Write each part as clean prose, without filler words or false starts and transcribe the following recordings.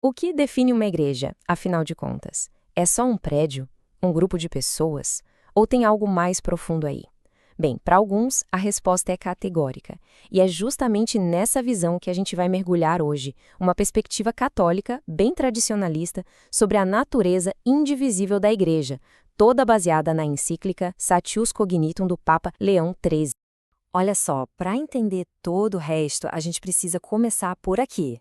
O que define uma igreja, afinal de contas? É só um prédio? Um grupo de pessoas? Ou tem algo mais profundo aí? Bem, para alguns, a resposta é categórica. E é justamente nessa visão que a gente vai mergulhar hoje, uma perspectiva católica, bem tradicionalista, sobre a natureza indivisível da igreja, toda baseada na encíclica Satius Cognitum do Papa Leão XIII. Olha só, para entender todo o resto, a gente precisa começar por aqui.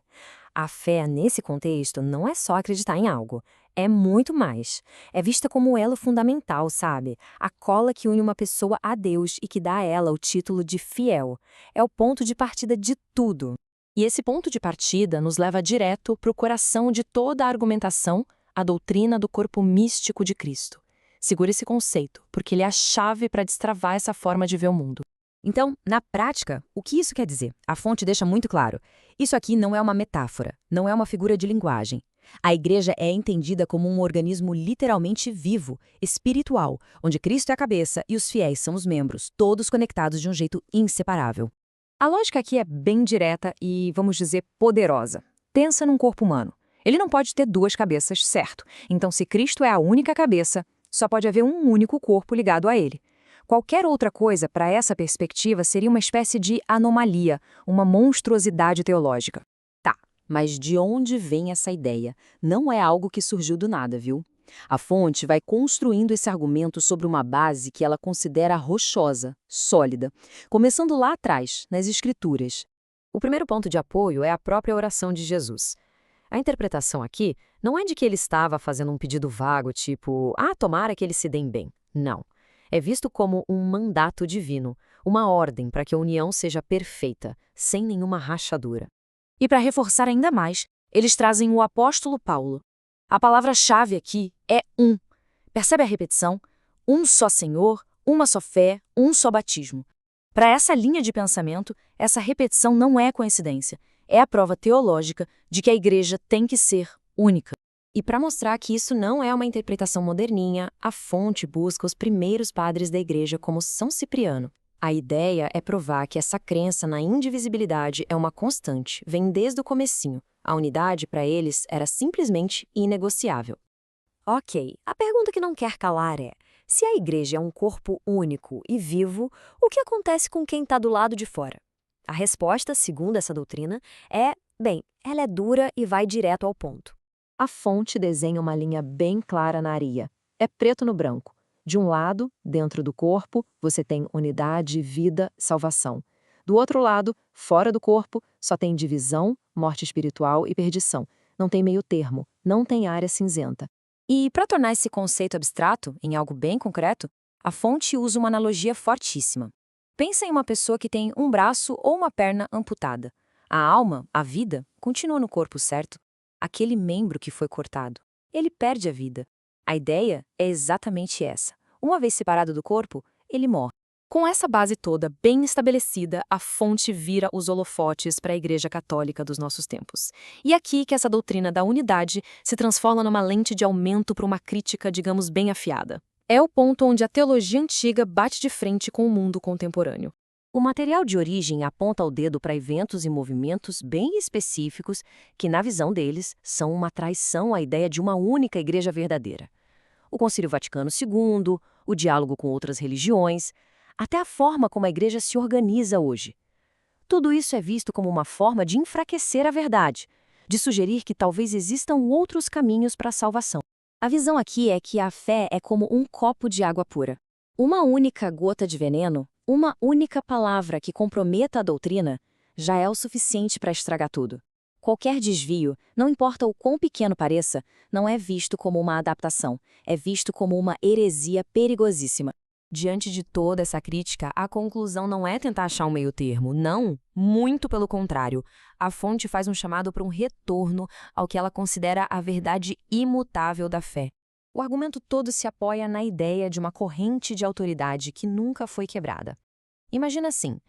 A fé, nesse contexto, não é só acreditar em algo. É muito mais. É vista como um elo fundamental, sabe? A cola que une uma pessoa a Deus e que dá a ela o título de fiel. É o ponto de partida de tudo. E esse ponto de partida nos leva direto para o coração de toda a argumentação, a doutrina do corpo místico de Cristo. Segura esse conceito, porque ele é a chave para destravar essa forma de ver o mundo. Então, na prática, o que isso quer dizer? A fonte deixa muito claro. Isso aqui não é uma metáfora, não é uma figura de linguagem. A igreja é entendida como um organismo literalmente vivo, espiritual, onde Cristo é a cabeça e os fiéis são os membros, todos conectados de um jeito inseparável. A lógica aqui é bem direta e, vamos dizer, poderosa. Pensa num corpo humano. Ele não pode ter duas cabeças, certo? Então, se Cristo é a única cabeça, só pode haver um único corpo ligado a ele. Qualquer outra coisa para essa perspectiva seria uma espécie de anomalia, uma monstruosidade teológica. Tá, mas de onde vem essa ideia? Não é algo que surgiu do nada, viu? A fonte vai construindo esse argumento sobre uma base que ela considera rochosa, sólida, começando lá atrás, nas Escrituras. O primeiro ponto de apoio é a própria oração de Jesus. A interpretação aqui não é de que ele estava fazendo um pedido vago, tipo, tomara que eles se deem bem. Não. É visto como um mandato divino, uma ordem para que a união seja perfeita, sem nenhuma rachadura. E para reforçar ainda mais, eles trazem o apóstolo Paulo. A palavra-chave aqui é um. Percebe a repetição? Um só Senhor, uma só fé, um só batismo. Para essa linha de pensamento, essa repetição não é coincidência. É a prova teológica de que a igreja tem que ser única. E para mostrar que isso não é uma interpretação moderninha, a fonte busca os primeiros padres da igreja como São Cipriano. A ideia é provar que essa crença na indivisibilidade é uma constante, vem desde o comecinho. A unidade, para eles, era simplesmente inegociável. Ok, a pergunta que não quer calar é: se a igreja é um corpo único e vivo, o que acontece com quem está do lado de fora? A resposta, segundo essa doutrina, ela é dura e vai direto ao ponto. A fonte desenha uma linha bem clara na areia. É preto no branco. De um lado, dentro do corpo, você tem unidade, vida, salvação. Do outro lado, fora do corpo, só tem divisão, morte espiritual e perdição. Não tem meio termo, não tem área cinzenta. E para tornar esse conceito abstrato em algo bem concreto, a fonte usa uma analogia fortíssima. Pensa em uma pessoa que tem um braço ou uma perna amputada. A alma, a vida, continua no corpo, certo? Aquele membro que foi cortado. Ele perde a vida. A ideia é exatamente essa. Uma vez separado do corpo, ele morre. Com essa base toda bem estabelecida, a fonte vira os holofotes para a Igreja Católica dos nossos tempos. E aqui que essa doutrina da unidade se transforma numa lente de aumento para uma crítica, digamos, bem afiada. É o ponto onde a teologia antiga bate de frente com o mundo contemporâneo. O material de origem aponta o dedo para eventos e movimentos bem específicos que, na visão deles, são uma traição à ideia de uma única igreja verdadeira. O Concílio Vaticano II, o diálogo com outras religiões, até a forma como a igreja se organiza hoje. Tudo isso é visto como uma forma de enfraquecer a verdade, de sugerir que talvez existam outros caminhos para a salvação. A visão aqui é que a fé é como um copo de água pura. Uma única gota de veneno, uma única palavra que comprometa a doutrina, já é o suficiente para estragar tudo. Qualquer desvio, não importa o quão pequeno pareça, não é visto como uma adaptação, é visto como uma heresia perigosíssima. Diante de toda essa crítica, a conclusão não é tentar achar um meio termo, não, muito pelo contrário. A fonte faz um chamado para um retorno ao que ela considera a verdade imutável da fé. O argumento todo se apoia na ideia de uma corrente de autoridade que nunca foi quebrada. Imagina assim,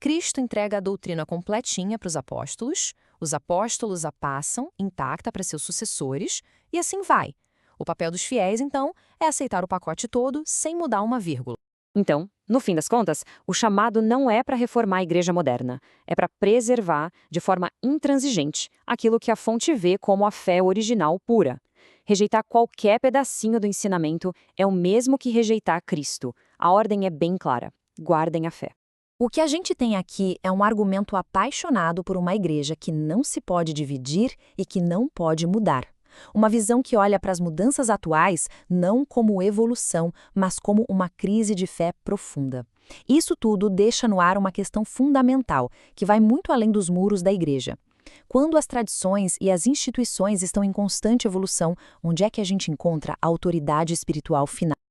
Cristo entrega a doutrina completinha para os apóstolos a passam intacta para seus sucessores, e assim vai. O papel dos fiéis, então, é aceitar o pacote todo sem mudar uma vírgula. Então, No fim das contas, o chamado não é para reformar a igreja moderna, é para preservar, de forma intransigente, aquilo que a fonte vê como a fé original pura. Rejeitar qualquer pedacinho do ensinamento é o mesmo que rejeitar Cristo. A ordem é bem clara: guardem a fé. O que a gente tem aqui é um argumento apaixonado por uma igreja que não se pode dividir e que não pode mudar. Uma visão que olha para as mudanças atuais não como evolução, mas como uma crise de fé profunda. Isso tudo deixa no ar uma questão fundamental, que vai muito além dos muros da igreja. Quando as tradições e as instituições estão em constante evolução, onde é que a gente encontra a autoridade espiritual final?